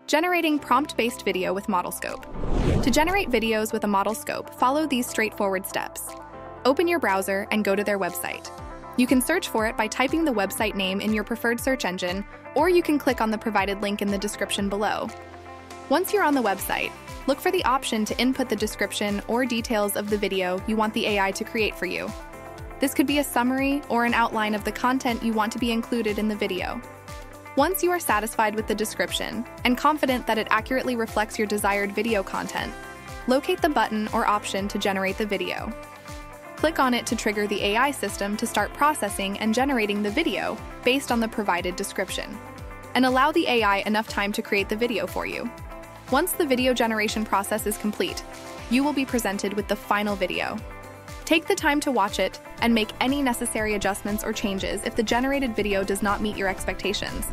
Generating prompt-based video with Modelscope. To generate videos with a Modelscope, follow these straightforward steps. Open your browser and go to their website. You can search for it by typing the website name in your preferred search engine, or you can click on the provided link in the description below. Once you're on the website, look for the option to input the description or details of the video you want the AI to create for you. This could be a summary or an outline of the content you want to be included in the video. Once you are satisfied with the description and confident that it accurately reflects your desired video content, locate the button or option to generate the video. Click on it to trigger the AI system to start processing and generating the video based on the provided description, and allow the AI enough time to create the video for you. Once the video generation process is complete, you will be presented with the final video. Take the time to watch it and make any necessary adjustments or changes if the generated video does not meet your expectations.